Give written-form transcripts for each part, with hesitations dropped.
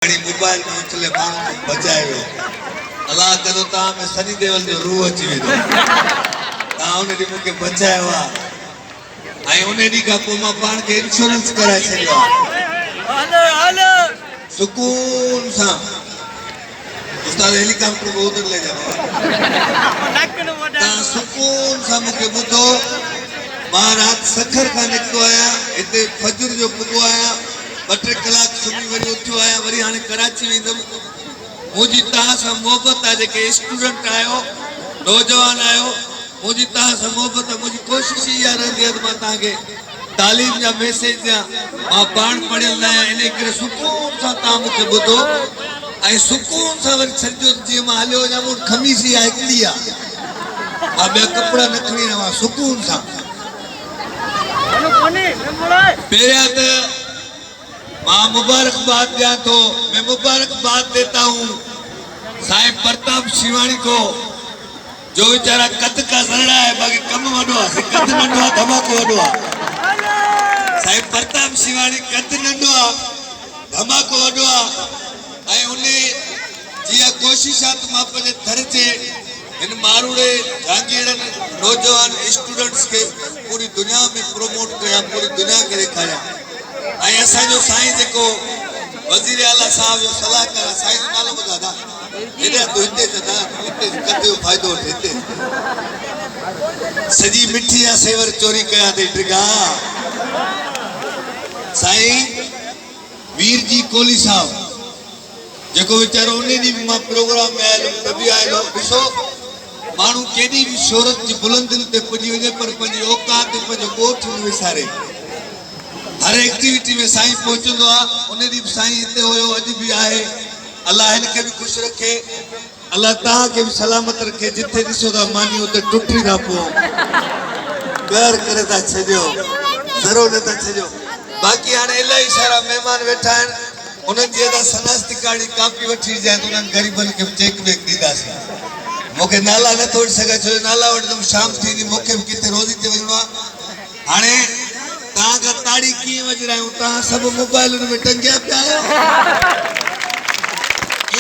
Mobile में उछले माण्हू खे बचाए वियो। अलाह करो तव्हां में सनी देओल जो रूह अची वेंदो। तव्हां उन ॾींहुं मूंखे बचायो आहे ऐं उन ॾींहुं खां पोइ मां पाण खे इंश्योरेंस कराए छॾियो आहे सुकून सां। उस्ताद हेलीकॉप्टर में उतर ले जाओ। तव्हां सुकून सां मूंखे ॿुधो। मां राति सखर खां निकितो आहियां, हिते फजर जो पुॻो आहियां, 2-3 कलाक सुम्ही वरी उथियो आहियां, वरी हाणे कराची वेंदुमि। मुंहिंजी तव्हां सां मोहबत आहे। जेके स्टूडेंट आहियो, नौजवान आहियो, मुंहिंजी तव्हां सां मोहबत आहे। मुंहिंजी कोशिशि इहा रहंदी आहे त मां तव्हांखे तालीम जा मैसेज ॾियां। मां पाण पढ़ियल न आहियां, इन करे सुकून सां तव्हां मूंखे ॿुधो ऐं सुकून सां वरी छॾिजो। जीअं मां हलियो वञा, मूं वटि खमीस इहा हिकिड़ी आहे, मां ॿिया कपिड़ा न खणी आयो आहियां। सुकून सां पहिरियां त मां मुबारकबाद दिया तो। मैं मुबारकबाद देता हूँ साहिब प्रताप शिवानी को, जो बेचारा कद का सरड़ा है, बाकी कम वडो है। कद नंढो है, धमाको वडो है। साहिब प्रताप शिवानी कद नंढो है, धमाको वडो है। ऐं उन जी कोशिश है तो मां पंहिंजे थर जे इन मारूड़े जांगीरनि नौजवान स्टूडेंट्स के पूरी दुनिया में प्रोमोट कया, पूरी दुनिया के ॾेखारिया। ऐं असांजो साईं जेको वज़ीर आला साहब जो सलाहकार आहे, साईं जो नालो ॿुधा हेॾा तूं हिते हिते कद जो फ़ाइदो वठि। हिते सॼी मिठी आहे सेवर चोरी कया अथई ड्रिगा। साईं वीर जी कोहली साहब जेको वीचारो उन ॾींहुं बि मां प्रोग्राम में आयल हुउमि, त बि आयल हुउमि। ॾिसो माण्हू केॾी बि शोहरत जी बुलंदियुनि ते पुॼी वञे, पर पंहिंजी औकात पंहिंजो ॻोठ न विसारे। हर एक्टिविटी में साईं पहुचंदो आहे। उन ॾींहुं बि साईं हिते हुयो, अॼु बि आहे। अलाह हिनखे बि ख़ुशि रखे, अलाह तव्हांखे बि सलामत रखे। जिथे ॾिसो था मानी उते टुटी था पोइ प्यार करे था छॾियो, ज़रूरु नथा छॾियो। बाक़ी हाणे इलाही सारा महिमान वेठा आहिनि, उन्हनि जी अदा सनास्ती काड़ी कापी वठी ॾिजांइ त उन्हनि ग़रीबनि खे चेक वेक ॾींदासीं। मूंखे नाला नथो वठी सघां, छो नाला वठंदुमि शाम थींदी, मूंखे बि किथे रोज़ी ते वञिणो आहे। हाणे तव्हां खां ताड़ी कीअं वॼायूं? तव्हां सभु मोबाइलुनि में टंगिया पिया आहियो।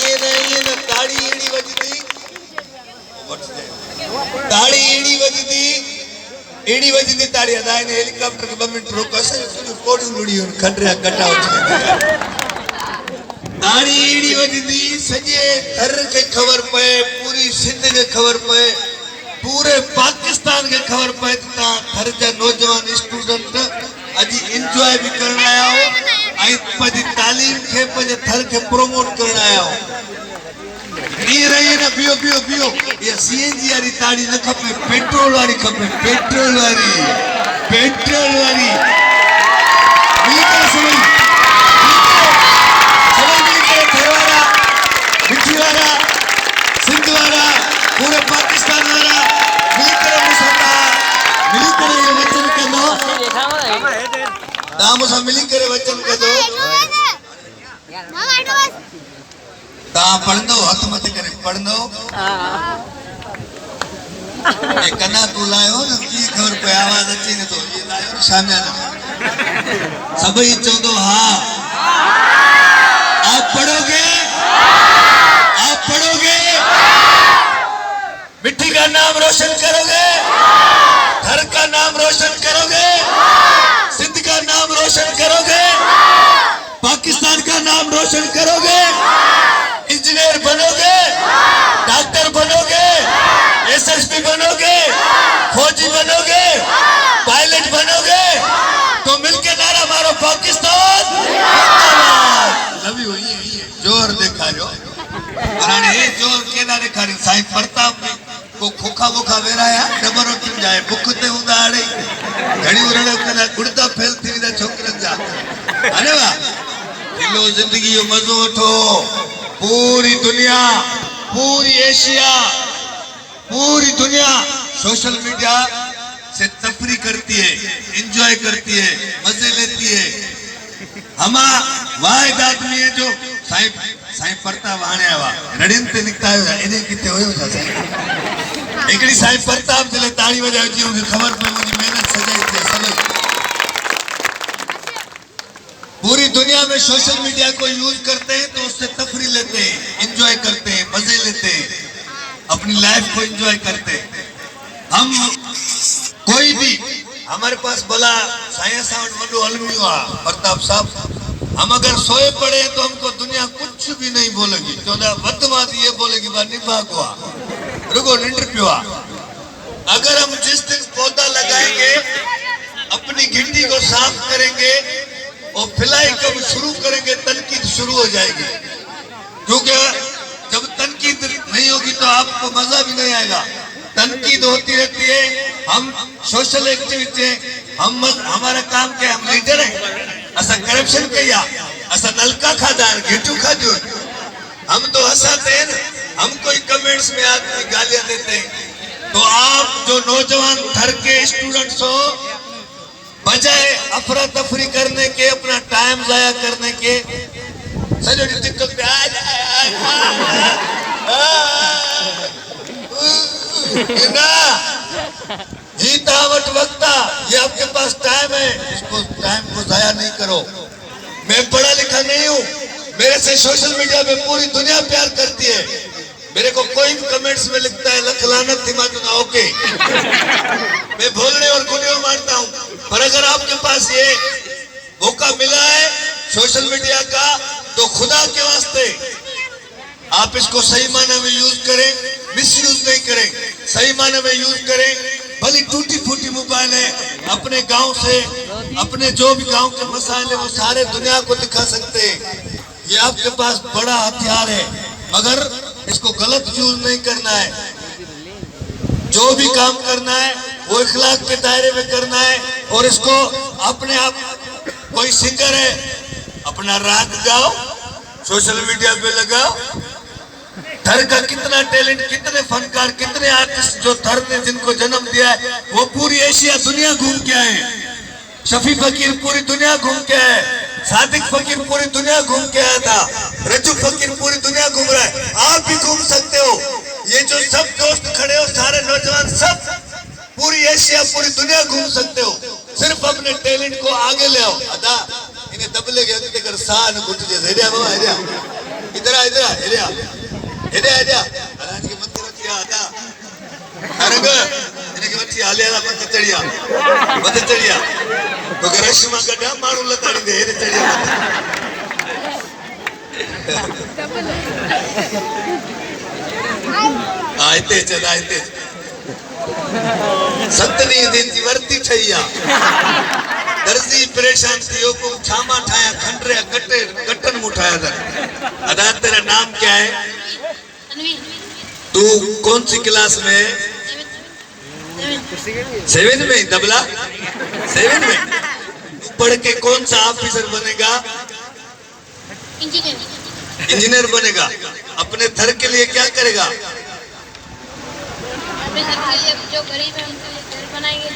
ईअं न ताड़ी अहिड़ी वॼंदी, ताड़ी अहिड़ी वॼंदी ताड़ी। अदा हिन हेलीकॉप्टर खे 2 मिंट रोको, असांजो पोड़ियूं लुड़ियूं खंडरिया कटा ताड़ी अहिड़ी वॼंदी, सॼे थर खे ख़बर पए, पूरी सिंध खे ख़बर पए, पूरे पाकिस्तान के खबर पए त तव्हां थर जा नौजवान स्टूडेंट अॼु इंजॉय भी करण आया हो ऐं पंहिंजी तालीम खे, पंहिंजे थर खे प्रोमोट करण आया हो। ईअं रही न बीहो बीहो बीहो। इहा CNG वारी ताड़ी न खपे, पेट्रोल वारी खपे। पेट्रोल वारी मिली करे सभई मिली करे थर वारा, मिठी वारा, सिंध वारा, पूरे पाकिस्तान वारा मिली करे मिली करे ये वचन कंदो। तव्हां मूंसां मिली करे वचन कंदो। तव्हां पढ़ंदो, हथ मथे करे पढ़ंदो। ये कन्ना तूं लायो न, कीअं ख़बर पए? आवाज़ अचे नथो, ये लायो न शामियाना। सभई चवंदो हा। आप पढ़ोगे, आप पढ़ोगे, मिट्टी का नाम रोशन करोगे, घर का नाम रोशन करोगे, सिंध का नाम रोशन करोगे, पाकिस्तान का नाम रोशन करोगे, इंजीनियर बनोगे, डॉक्टर बनोगे, SSP बनोगे, फौजी बनोगे, पायलट बनोगे, तो मिलके नारा मारो पाकिस्तान जिंदाबाद। लवी हो ये जोर देखा जो हाणे हे जोर केना ॾेखारियो? साईं प्रताप को खोखा वोखा वेराया, डबर रोटियुनि जा बुख ते हूंदा हाणे घड़ियूं रण कंदा, गुड़दा फेल थी वेंदा छोकिरनि जा। अरे वाह, दिलो ज़िंदगी जो मज़ो वठो। पूरी दुनिया, पूरी एशिया, पूरी दुनिया सोशल मीडिया से तफरी करती है, एंजॉय करती है, मजे लेती है। हमा वाहिद आदमी है जो साईं प्रताप हाणे आया रड़ियुनि ते निकिता आहियो, इन किथे हुयो छा साईं? हिकिड़ी साईं प्रताप जे लाइ ताड़ी वॼायो, जीअं मूंखे ख़बर पए मुंहिंजी महिनत सजाई थिए। सभई पूरी दुनिया में सोशल मीडिया को यूज करते हैं तो उससे तफरी लेते हैं, एंजॉय करते हैं, मजे लेते हैं, अपनी लाइफ को एंजॉय करते हैं। हम कोई भी हमारे पास भला साइंस मनु अलमी हुआ प्रताप साहब, हम अगर सोए पड़े तो हमको दुनिया कुछ भी नहीं बोलेगी, तो वधवाद ये बोलेगी बा निभाग हुआ रुको निंड पिवा। अगर हम जिस दिन पौधा लगाएंगे, अपनी गिट्टी को साफ करेंगे और फिलाई कब शुरू करेंगे, तनकीद शुरू हो जाएगी। क्योंकि जब तनकीद नहीं होगी तो आपको मजा भी नहीं आएगा। तनकीद होती रहती है। हम सोशल एक्टिविटी हम हमारा काम क्या, हम लीडर है, असा करप्शन किया, असा नलका खादार घेटू खाजू, हम तो हंसाते हैं, हम कोई कमेंट्स में आदमी गालियां देते हैं। तो आप जो नौजवान घर के स्टूडेंट्स हो, बजाय अफरा तफरी करने के, अपना टाइम जाया करने के, सजो टिकटॉक पे वक्ता, ये आपके पास टाइम है, इसको टाइम को जाया नहीं करो। मैं पढ़ा लिखा नहीं हूँ, मेरे से सोशल मीडिया पे पूरी दुनिया प्यार करती है। मेरे को कोई भी कमेंट्स में लिखता है लख लानत थी मातुना ओके, मैं बोलने और गुनियों मारता हूँ। पर अगर आपके पास ये मौका मिला है सोशल मीडिया का, तो खुदा के वास्ते आप इसको सही मायने में यूज करें, मिस यूज नहीं करें, सही मायने में यूज करें। भली टूटी फूटी मोबाइल है, अपने गांव से, अपने जो भी गांव के मसाइल है वो सारे दुनिया को दिखा सकते हैं। ये आपके पास बड़ा हथियार है, मगर इसको गलत यूज नहीं करना है। जो भी काम करना है वो इखलाक के दायरे में करना है। और इसको अपने आप, कोई सिंगर है, अपना राग गाओ, सोशल मीडिया पे लगाओ। थर का कितना टैलेंट, कितने फनकार, कितने आर्टिस्ट जो थर ने जिनको जन्म दिया है, वो पूरी एशिया दुनिया घूम के आए। शफी फकीर पूरी दुनिया घूम के आए, सादिक फकीर पूरी दुनिया घूम के आया था, रजू फकीर पूरी दुनिया घूम रहा है। आप भी घूम सकते हो। ये जो सब दोस्त खड़े हो, सारे नौजवान, सब पूरी एशिया, पूरी दुनिया घूम सकते हो। सिर्फ अपने टैलेंट को आगे ले आओ। अदा इन्हें दबले के अंदर कर सान गुट जैसे हेरिया बाबा, हेरिया इधर आ, इधर आ, हेरिया हेरिया हेरिया आज के मंदिर में किया अदा अरंग इन्हें के बच्ची आले आला मत चढ़िया तो करश्मा गड्ढा मारू लताड़ी दे हेरे चढ़िया आयते चल आयते सतनी दिन जी वर्ती ठैया दर्जी परेशान थियो को छामा ठाया खंडरे कटे कटन मुठाया था। अदा तेरा नाम क्या है? तू कौन सी क्लास में है? 7 में? तबला 7 में? तू पढ़ के कौन सा ऑफिसर बनेगा? इंजीनियर बनेगा। अपने थर के लिए क्या करेगा? अपने घर के लिए जो गरीब है उनके लिए घर बनाएंगे।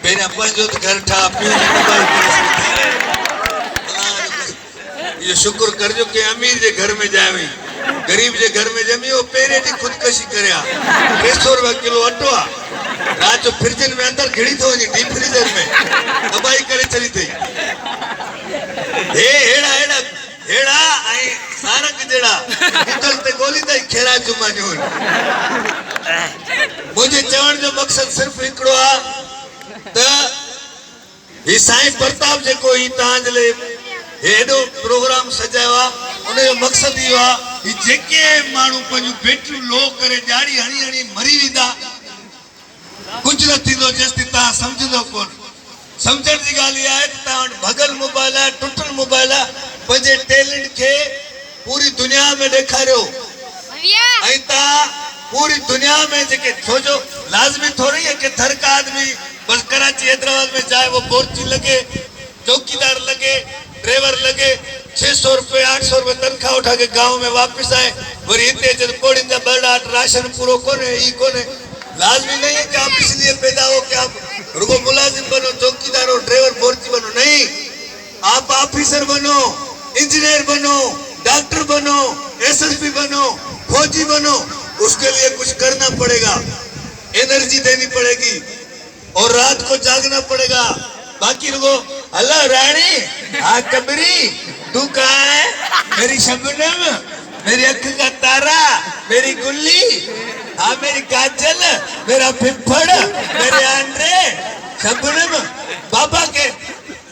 मेरे अपन जो घर था ये शुक्र कर जो के अमीर जे घर में जावे, गरीब जे घर में जमी वो पेरे दी खुदकशी करया। 300 रुपया किलो अटो आ रात जो फ्रिज में अंदर घिड़ी थो डीप फ्रीजर में दबाई करे चली थी। हे हेड़ा हेड़ा हेड़ा आई सारंग जेड़ा निकल ते गोली दई खेरा जुमा जो मुझे चवण जो मकसद सिर्फ हिकड़ो आ त ही साईं प्रताप जे को ही तांज ले हेडो प्रोग्राम सजावा। उन जो मकसद ही आ कि जेके मानू पंजू बैटरी लो करे जाड़ी हणी हणी मरी विदा कुछ न थींदो जेसि ता समझदो कोन। समझण जी गाली आहे ता भगल मोबाइल आहे, टुटल मोबाइल आहे, पंजे टैलेंट के पूरी दुनिया में दिखारियो ऐं ता पूरी दुनिया में जेके छोजो लाजमी थोड़ी है कि थर का आदमी बस कराची हैदराबाद में जाए वो बोर्ची लगे, चौकीदार लगे, ड्राइवर लगे, 600 रुपए 800 रुपए तनख्वाह उठा के गांव में वापस आए और इतने जब पोड़िंदा बड़ा राशन पूरो कोने ई कोने। लाजमी नहीं है कि आप इसलिए पैदा हो कि आप रुको मुलाजिम बनो, चौकीदार और ड्राइवर बोर्ची बनो, नहीं, आप ऑफिसर बनो, इंजीनियर बनो, डॉक्टर बनो, एसएसपी बनो, फौजी बनो। उसके लिए कुछ करना पड़ेगा, एनर्जी देनी पड़ेगी और रात को जागना पड़ेगा, बाकी रुको हेलो रानी हाँ कबरी तू कहाँ है मेरी शबनम मेरी अख का तारा मेरी गुल्ली हाँ मेरी काजल मेरा फिफड़ मेरे आंड्रे शबनम बाबा के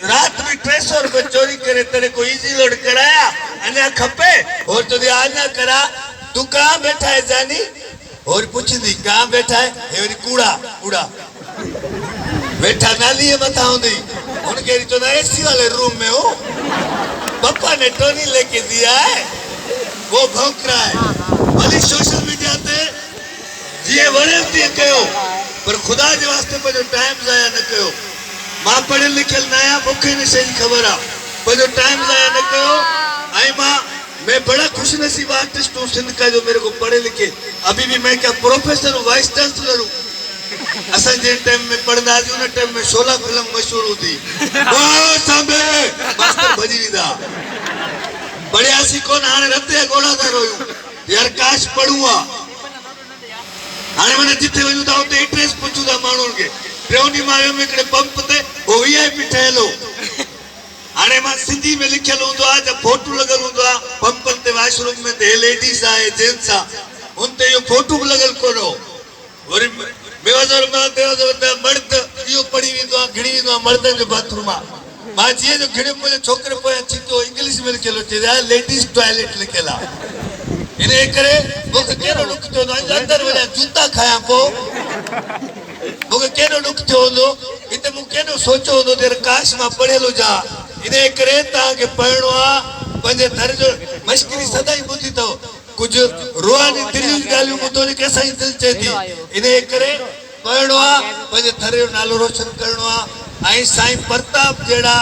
रात में 300 रुपए चोरी करे तेरे को इजी लोड कराया अन्या खपे और तुझे आना करा तू कहाँ बैठा है जानी और पूछ दी कहाँ बैठा है ये कूड़ा कूड़ा बैठा नाली है बताऊं दी उनके तो ना एसी वाले रूम में हो पापा ने टोनी लेके दिया है वो भौंक रहा है भले सोशल मीडिया पे ये बड़े दिए कहो पर खुदा के वास्ते पर जो टाइम जाया न कहो मां पढ़े लिखे नया मुखे ने सही खबर आ पर जो टाइम जाया न कहो आई मां मैं बड़ा खुश नसीब आर्टिस्ट हूँ सिंध का जो मेरे को पढ़े लिखे अभी भी मैं क्या प्रोफेसर हूँ वाइस चांसलर हूँ असल जिन टाइम में पढ़ना उन टाइम में 16 फिल्म मशहूर होती ओ सांबे मास्टर भजीदा बढ़िया सी कौन हाने रते गोला दा रोयो यार काश पढ़ूंगा हाने मैंने जिथे वजू दा उते एड्रेस पूछू दा माण्हुनि खे ट्रेवनी मायो में हिकिड़े पंप ते ओ वीआईपी ठहियल हो हाणे मां सिंधी में लिखियल हूंदो आहे जब फोटो लगल हूंदो आहे पंपनि ते वॉशरूम में ते लेडीज़ आहे जेंट्स आहे उन ते इहो फोटो बि लगल कोन हो वरी बेवजर मां बेवजर मर्द इहो पढ़ी वेंदो आहे घिड़ी वेंदो आहे मर्दनि जो बाथरूम आहे मां जीअं जो घिड़ियो मुंहिंजे छोकिरे पोयां छिको इंग्लिश में लिखियल हुजे लेडीज़ टॉयलेट लिखियल आहे इन करे मूंखे कहिड़ो ॾुख थियो हूंदो अंदरि वञा जूता खायां पोइ मूंखे केॾो ॾुख थियो हूंदो हिते मूं केॾो सोचियो हूंदो त काश मां पढ़ियल हुजां इन करे तव्हांखे पढ़णो आहे पंहिंजे दर जो मश्किरी सदाई ॿुधी अथव कुझु रुहानी दिलि जूं ॻाल्हियूं ॿुधो जेके असांजी दिलि चए थी इन करे पढ़णो आहे पंहिंजे दर जो नालो रोशन करणो आहे ऐं साईं प्रताप जहिड़ा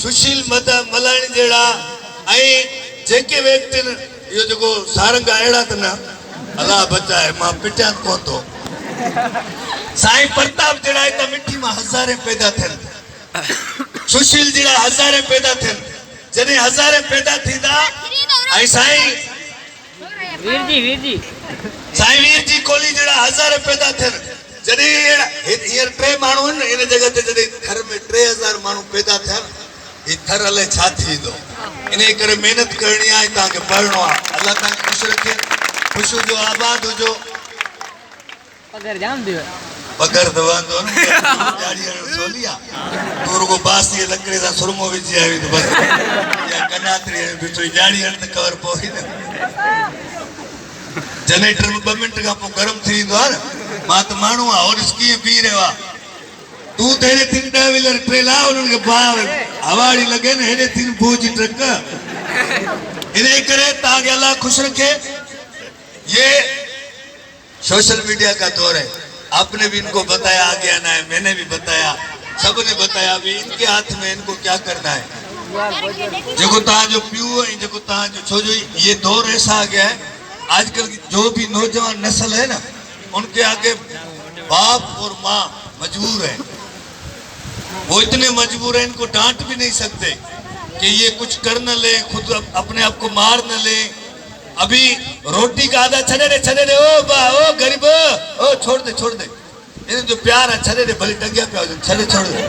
सुशील मलाणी जहिड़ा ऐं जेके व्यक्तिनि इहो जेको सारंग अहिड़ा त न अलाह बचाए मां पिटियां कोन थो साईं प्रताप जड़ा है मिट्टी में हजारे पैदा थे सुशील जड़ा हजारे पैदा थे जने हजारे पैदा थींदा आई साईं वीर जी कोली जड़ा हजारे पैदा थे जने ये ट्रे माण्हू इन जगह ते जने घर में 3000 माण्हू पैदा थे ये थर हले छा थींदो इन करे मेहनत करनी है ताके पढ़नो है अल्लाह ताके खुश रखे खुश जो आबाद हो जो पगर जाम दियो पगर दवांदो न गाड़ी सोलिया तोर को बास ये लकड़े सा सुरमो विच आवी तो बस या कनात्री बिचो गाड़ी हट कवर पोई न जनरेटर में 2 मिनट का पो गरम थी दो न मां त मानू आ और इसकी पी रेवा तू तेरे 3 व्हीलर ट्रेला उनके बाहर हवाड़ी लगे न हेडे 3 भूज ट्रक इने करे ताके अल्लाह खुश रखे ये सोशल मीडिया का दौर है आपने भी इनको बताया आगे आना है मैंने भी बताया सबने बताया अभी इनके हाथ में इनको क्या करना है जो ता जो पियो है जो ता जो छो जो ये दौर ऐसा आ गया है आजकल जो भी नौजवान नस्ल है ना उनके आगे बाप और माँ मजबूर है वो इतने मजबूर है इनको डांट भी नहीं सकते कि ये कुछ कर न ले खुद अपने आप को मार न ले अभी रोटी का आधा छड़े दे ओ बा ओ गरीब ओ छोड़ दे इन्हें जो प्यार है छड़े दे भले टंगिया पे हो छड़े छोड़ दे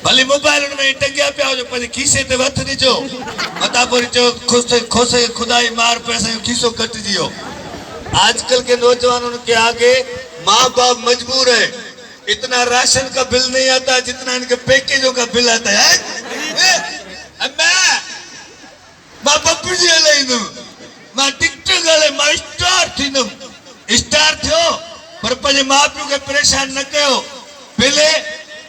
भले मोबाइल में टंगिया पे हो पर खीसे ते वथ दीजो मता पर जो खोसे खुदाई मार पैसा खीसो कट जियो आजकल के नौजवानों के आगे माँ बाप मजबूर है इतना राशन का बिल नहीं आता जितना इनके पैकेजों का बिल आता है अम्मा मां पप्पू जी लेनु मां टिकटॉक वाले मां स्टार थियो पर पंहिंजे मां पियो के परेशान न कयो पहले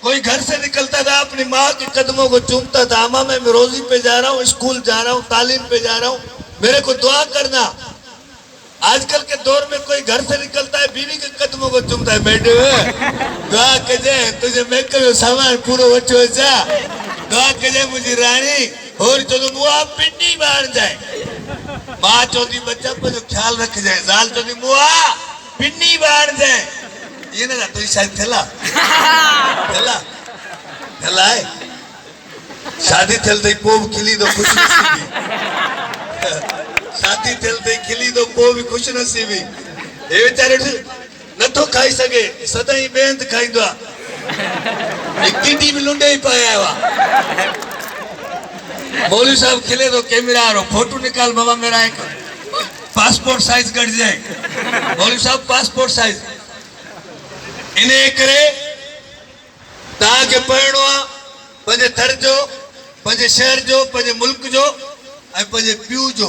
कोई घर से निकलता था अपनी माँ के कदमों को चूमता था अम्मा मैं रोजी पे जा रहा हूँ स्कूल जा रहा हूँ तालीम पे जा रहा हूँ मेरे को दुआ करना आजकल के दौर में कोई घर से निकलता है बीवी के कदमों को चूमता है मैडम दुआ कजे तुझे मेकअप सामान पूरा वठो जा दुआ कजे मुझे रानी और जो मुआ पिंडी बाहर जाए माँ चौथी बच्चा पर जो ख्याल रख जाए जाल चौथी मुआ पिंडी बाहर जाए ये ना तो शायद थेला है शादी थलते पोब खिली दो खुश नसीबी शादी थलते खिली दो पोब खुश नसीबी ये बेचारे न तो खाई सके सदा ही बेंत खाई दो एक टीटी में लुंडे ही पाया हुआ। मौलवी साहब खिले तो कैमरा आ रहा, फोटो निकाल बाबा मेरा एक पासपोर्ट साइज कट जाए। मौलवी साहब पासपोर्ट साइज इन्हें करे ताके पढ़णो आ पंजे थर जो, पंजे शहर जो, पंजे मुल्क जो, ऐं पंजे पीउ जो,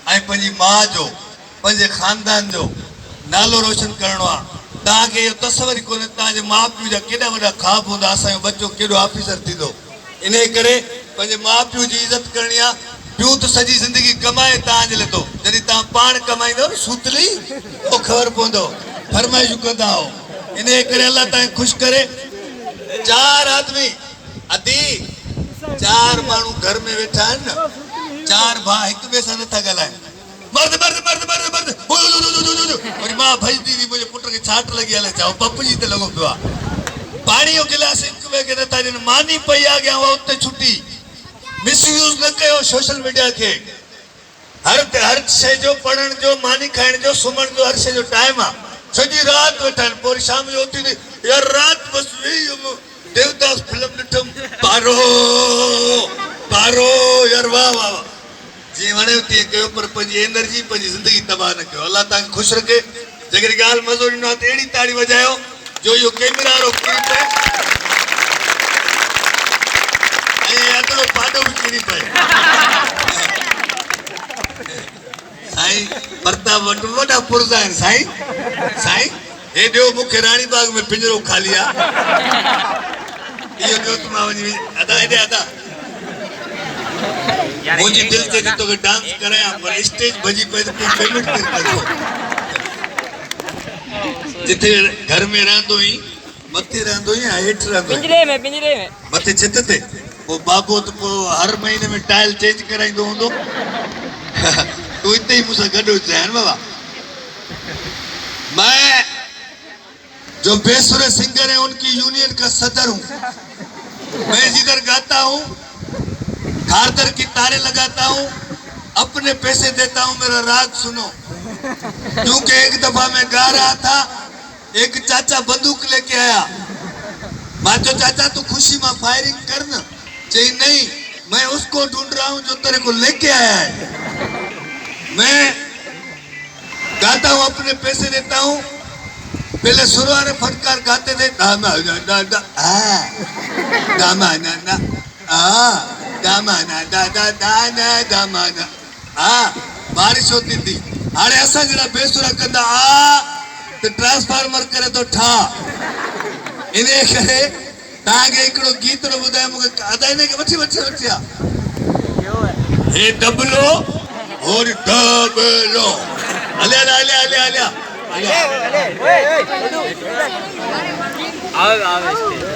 ऐं पंजी मां जो, पंजे खानदान जो नालो रोशन करणो आ। ताके इहो तस्वर ही कोन्हे ताजे मां पीउ जा केॾा वॾा ख्वाब हूंदा, असांजो बच्चो केॾो ऑफिसर थींदो। इन्हे करे पंजे मां पीउ जी इज़त करणी आ। पीउ तो सॼी ज़िंदगी कमाए तव्हांजे लाइ थो, जॾहिं तव्हां पाण कमाईंदो न सूतली तो ख़बर पवंदो, फरमाइशूं कंदा हो। इन्हे करे अल्लाह तव्हां ख़ुशि करे। 4 आदमी अदी 4 माण्हू घर में वेठा आहिनि न, 4 भाउ हिक ॿिए सां नथा ॻाल्हाइनि। मर्द मर्द मर्द मर्द मर्द वरी मां भॼदी हुई, मुंहिंजे पुट खे छाट लॻी हले, चओ पप्पू जी त लॻो पियो आहे। पाणी जो गिलास हिक ॿिए खे नथा ॾियनि, मानी पई आहे अॻियां, उहा उते छुटी। मिसयूज़ न कयो सोशल मीडिया खे। हर शइ जो पढ़ण जो, मानी खाइण जो, सुम्हण जो, हर शइ जो टाइम आहे। सॼी राति वेठा आहिनि, पोइ शाम जो उथी यार राति बसि वेही हुयमि, देवदास फिल्म ॾिठुमि, पारो पारो यार वाह वाह वाह, जीअं वणेव तीअं कयो, पर पंहिंजी एनर्जी पंहिंजी ज़िंदगी तबाह न कयो। अल्लाह तव्हांखे ख़ुशि रखे। जेकॾहिं ॻाल्हि मज़ो ॾिनो आहे त अहिड़ी ताड़ी वॼायो जो इहो कैमरा वारो किरी पए ऐं अॻिलो पाॾो बि किरी पए। साईं प्रताप वटि वॾा पुरज़ा आहिनि। साईं साईं हे ॾियो मूंखे राणी बाग में पिंजरो ख़ाली आहे, इहो ॾियो त मां वञी अदा हेॾे अदा मुंहिंजी दिलि ते तोखे डांस करायां, पर स्टेज भॼी पए त कोई पेमेंट केरु कंदो। जिथे घर में रहंदो हुई मथे रहंदो हुई या हेठि रहंदो हुई? पिंजरे में मथे छित ते। पोइ बाबो त पोइ हर महीने में टाइल चेंज कराईंदो हूंदो। तू इते ही मुझसे गड्ढो जाए बाबा। मैं जो बेसुरे सिंगर है उनकी यूनियन का सदर हूँ। मैं जिधर गाता हूँ खारदर की तारे लगाता हूँ, अपने पैसे देता हूँ, मेरा राग सुनो। क्योंकि एक दफा मैं गा रहा था, एक चाचा बंदूक लेके आया। मैं तो चाचा तू खुशी में फायरिंग करना चाहिए, नहीं मैं उसको ढूंढ रहा हूँ जो तेरे को लेके आया है। मैं गाता हूँ, अपने पैसे देता हूँ। पहले सुरवारे फटकार गाते थे, दामा ना दा दा दामा ना ना दामा ना दा दा दाना दामा ना बारिश होती थी। हाणे असां जरा बेसुरा कंदा तो ट्रांसफार्मर करे तो ठा। इने करे तव्हांखे हिकिड़ो गीत ॿुधायो, मूंखे अदा इने खे वठी वठी वठी आहे। हे डबलो और डबलो हले हले हले हले हले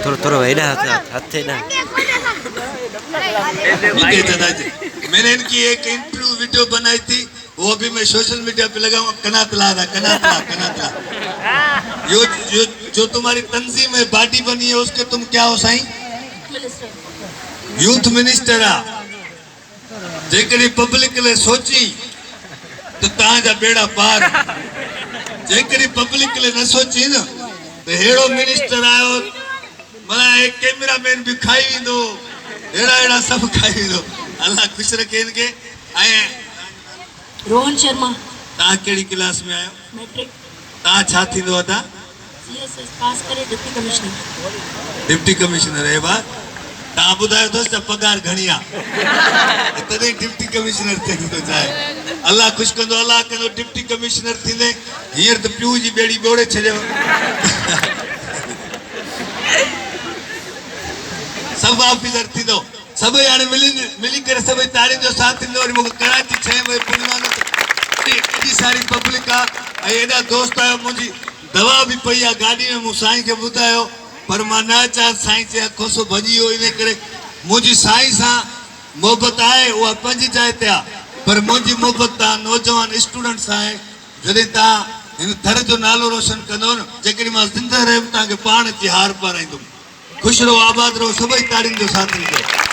थोड़ा वेड़ा हथे ना। मैंने इनकी एक इंटरव्यू वीडियो बनाई थी, वो भी मैं सोशल मीडिया पे लगाऊंगा। कनातला कनातला जो तुम्हारी तंजीम है बॉडी बनी है उसके तुम क्या हो साईं? यूथ मिनिस्टर आ। जेकॾहिं पब्लिक लाइ सोची त तव्हांजा बेड़ा पार, जेकॾहिं पब्लिक लाइ न सोची न त अहिड़ो मिनिस्टर आयो माना एक कैमरामैन भी खाई वेंदो, अहिड़ा सब खाई वेंदो। अल्लाह ख़ुशि रखे इनके। रोहन शर्मा। तव्हां कहिड़ी क्लास में आहियो? मैट्रिक। तव्हां छा थींदो अदा? सीएसएस पास करे डिप्टी कमिश्नर। डिप्टी कमिश्नर है बा। तव्हां ॿुधायो अथसि त पगार घणी आहे, तॾहिं डिप्टी कमिश्नर थियण थो चाहे। अल्लाह ख़ुशि कंदो, अल्लाह कंदो डिप्टी कमिश्नर थींदे। हींअर त पीउ जी ॿेड़ी ॿोड़े छॾियो। सभु ऑफिसर थींदो, सभई हाणे मिली करे सभई तारीख़ जो साथ थींदो। वरी मूंखे कराची 6 बजे पुॼानो त एॾी सारी पब्लिक आहे ऐं एॾा दोस्त आहियो। मुंहिंजी दवा बि पई आहे गाॾी में, मूं साईं खे ॿुधायो पर मां न अचां। साईं चई अखोसो भॼी वियो, इन करे मुंहिंजी साईं सां मोहबत आहे, उहा पंहिंजी जाइ ते आहे, पर मुंहिंजी मोहबत तव्हां नौजवान स्टूडेंट सां आहे। जॾहिं तव्हां हिन थर जो नालो रोशन कंदो न, जेकॾहिं मां ज़िंदह रहियुमि तव्हांखे पाण अची हार पाराईंदुमि। ख़ुशि रहो, आबाद रहो, सभई ताड़ियुनि जो साथ ॾींदो।